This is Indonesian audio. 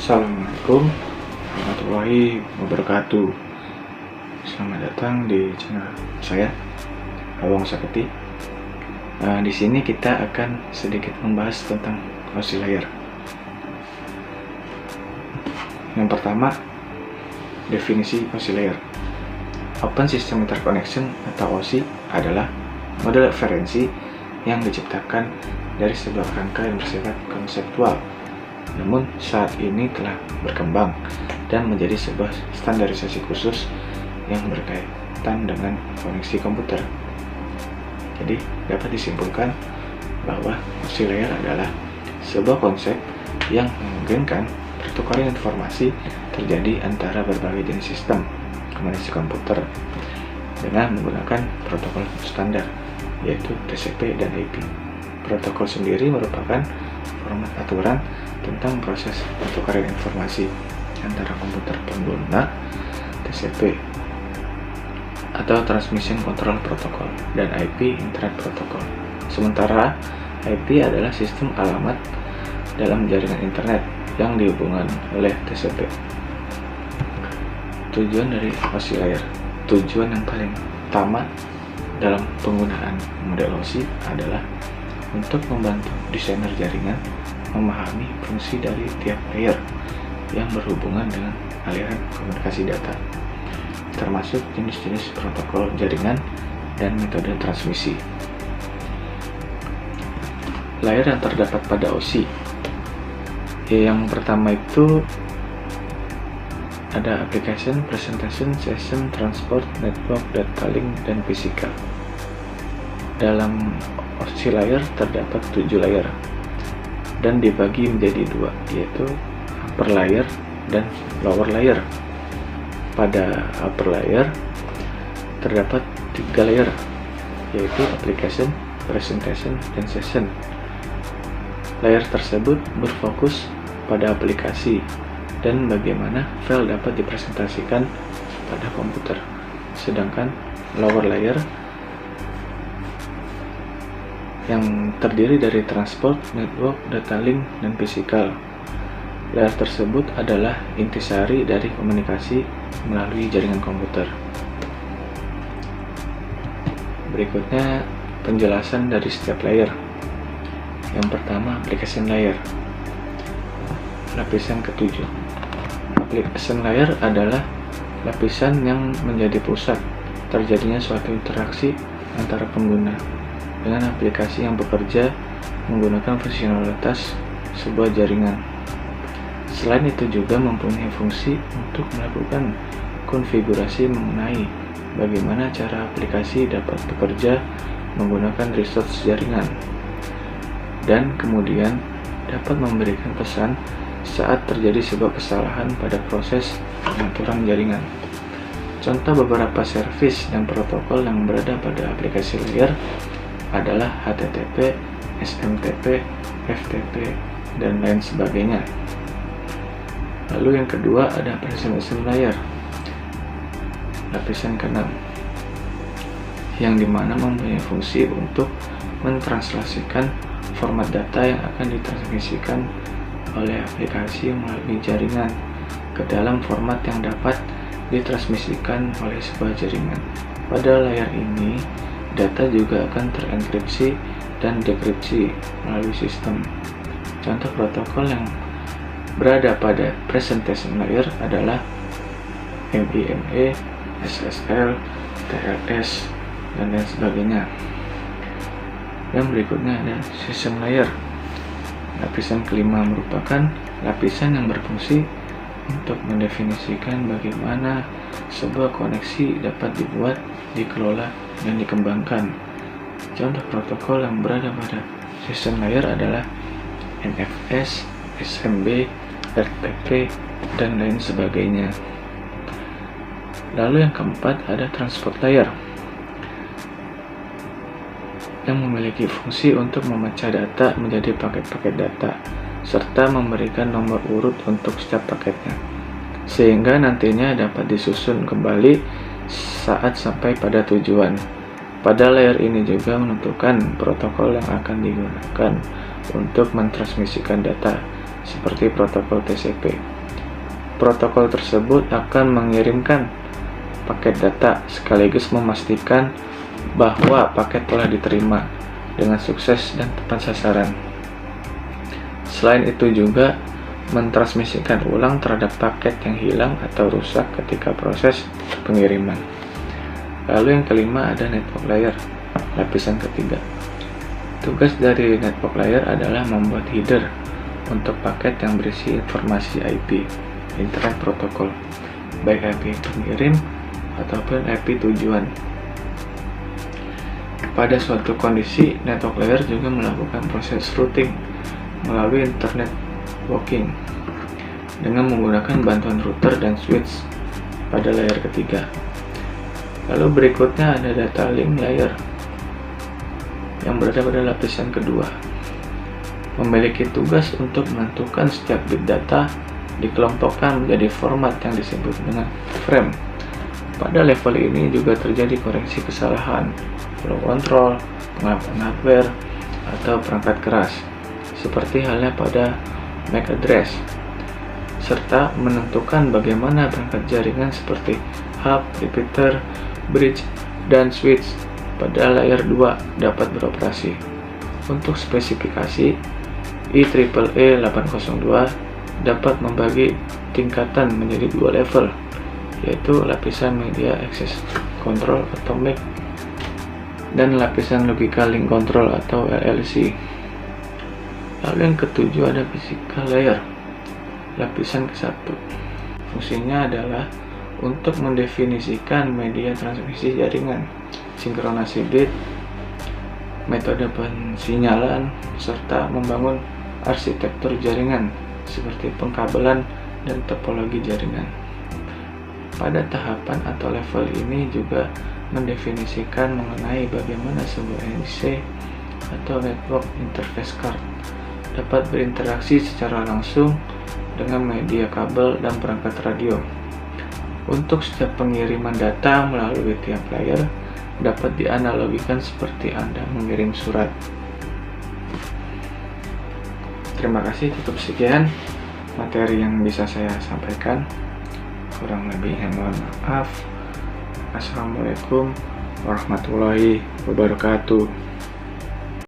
Assalamualaikum warahmatullahi wabarakatuh. Selamat datang di channel saya, Awang Saketi. Di sini kita akan sedikit membahas tentang OSI layer. Yang pertama, definisi OSI layer. Open System Interconnection atau OSI adalah model referensi yang diciptakan dari sebuah rangka yang bersifat konseptual, namun saat ini telah berkembang dan menjadi sebuah standarisasi khusus yang berkaitan dengan koneksi komputer. Jadi dapat disimpulkan bahwa OSI layer adalah sebuah konsep yang memungkinkan pertukaran informasi terjadi antara berbagai jenis sistem komunikasi komputer dengan menggunakan protokol standar, yaitu TCP dan IP. Protokol sendiri merupakan format aturan tentang proses pertukaran informasi antara komputer pengguna, TCP atau Transmission Control Protocol, dan IP Internet Protocol. Sementara IP adalah sistem alamat dalam jaringan internet yang dihubungkan oleh TCP. Tujuan dari OSI layer. Tujuan yang paling utama dalam penggunaan model OSI adalah untuk membantu desainer jaringan memahami fungsi dari tiap layer yang berhubungan dengan aliran komunikasi data, termasuk jenis-jenis protokol jaringan dan metode transmisi. Layer yang terdapat pada OSI, yang pertama itu ada application, presentation, session, transport, network, data link, dan physical. Dalam OSI layer terdapat 7 layer dan dibagi menjadi 2, yaitu upper layer dan lower layer. Pada upper layer terdapat 3 layer, yaitu application, presentation, dan session. Layer tersebut berfokus pada aplikasi dan bagaimana file dapat dipresentasikan pada komputer. Sedangkan lower layer yang terdiri dari transport, network, data link, dan physical. Layer tersebut adalah intisari dari komunikasi melalui jaringan komputer. Berikutnya penjelasan dari setiap layer. Yang pertama, application layer. Lapisan ketujuh. Application layer adalah lapisan yang menjadi pusat terjadinya suatu interaksi antara pengguna dengan aplikasi yang bekerja menggunakan fungsionalitas sebuah jaringan. Selain itu juga mempunyai fungsi untuk melakukan konfigurasi mengenai bagaimana cara aplikasi dapat bekerja menggunakan resource jaringan, dan kemudian dapat memberikan pesan saat terjadi sebuah kesalahan pada proses pengaturan jaringan. Contoh beberapa service dan protokol yang berada pada aplikasi layer adalah HTTP, SMTP, FTP, dan lain sebagainya. Lalu yang kedua ada presentation layer, lapisan ke-6, yang dimana mempunyai fungsi untuk mentranslasikan format data yang akan ditransmisikan oleh aplikasi melalui jaringan ke dalam format yang dapat ditransmisikan oleh sebuah jaringan. Pada layer ini, data juga akan terenkripsi dan dekripsi melalui sistem. Contoh protokol yang berada pada presentation layer adalah MIME, SSL, TLS, dan lain sebagainya. Yang berikutnya ada session layer. Lapisan kelima merupakan lapisan yang berfungsi untuk mendefinisikan bagaimana sebuah koneksi dapat dibuat, dikelola, dan dikembangkan. Contoh protokol yang berada pada session layer adalah NFS, SMB, RTP, dan lain sebagainya. Lalu yang keempat ada transport layer, yang memiliki fungsi untuk memecah data menjadi paket-paket data serta memberikan nomor urut untuk setiap paketnya, sehingga nantinya dapat disusun kembali saat sampai pada tujuan. Pada layer ini juga menentukan protokol yang akan digunakan untuk mentransmisikan data, seperti protokol TCP. Protokol tersebut akan mengirimkan paket data sekaligus memastikan bahwa paket telah diterima dengan sukses dan tepat sasaran. Selain itu juga mentransmisikan ulang terhadap paket yang hilang atau rusak ketika proses pengiriman. Lalu yang kelima ada network layer, lapisan ketiga. Tugas dari network layer adalah membuat header untuk paket yang berisi informasi IP, Internet Protocol, baik IP pengirim ataupun IP tujuan. Pada suatu kondisi, network layer juga melakukan proses routing melalui internet walking dengan menggunakan bantuan router dan switch pada layer ketiga. Lalu berikutnya ada data link layer yang berada pada lapisan kedua, memiliki tugas untuk menentukan setiap bit data dikelompokkan menjadi format yang disebut dengan frame. Pada level ini juga terjadi koreksi kesalahan, flow control, pengawasan hardware, atau perangkat keras, seperti halnya pada MAC address, serta menentukan bagaimana perangkat jaringan seperti hub, repeater, bridge, dan switch pada layer 2 dapat beroperasi. Untuk spesifikasi, IEEE 802 dapat membagi tingkatan menjadi 2 level, yaitu lapisan Media Access Control atau MAC dan lapisan Logical Link Control atau LLC. Lalu yang ketujuh ada Physical Layer, lapisan ke-1. Fungsinya adalah untuk mendefinisikan media transmisi jaringan, sinkronasi bit, metode pensinyalan, serta membangun arsitektur jaringan seperti pengkabelan dan topologi jaringan. Pada tahapan atau level ini juga mendefinisikan mengenai bagaimana sebuah NIC atau Network Interface Card dapat berinteraksi secara langsung dengan media kabel dan perangkat radio. Untuk setiap pengiriman data melalui tiap layer dapat dianalogikan seperti Anda mengirim surat. Terima kasih, cukup sekian materi yang bisa saya sampaikan. Kurang lebihnya mohon maaf. Assalamualaikum warahmatullahi wabarakatuh.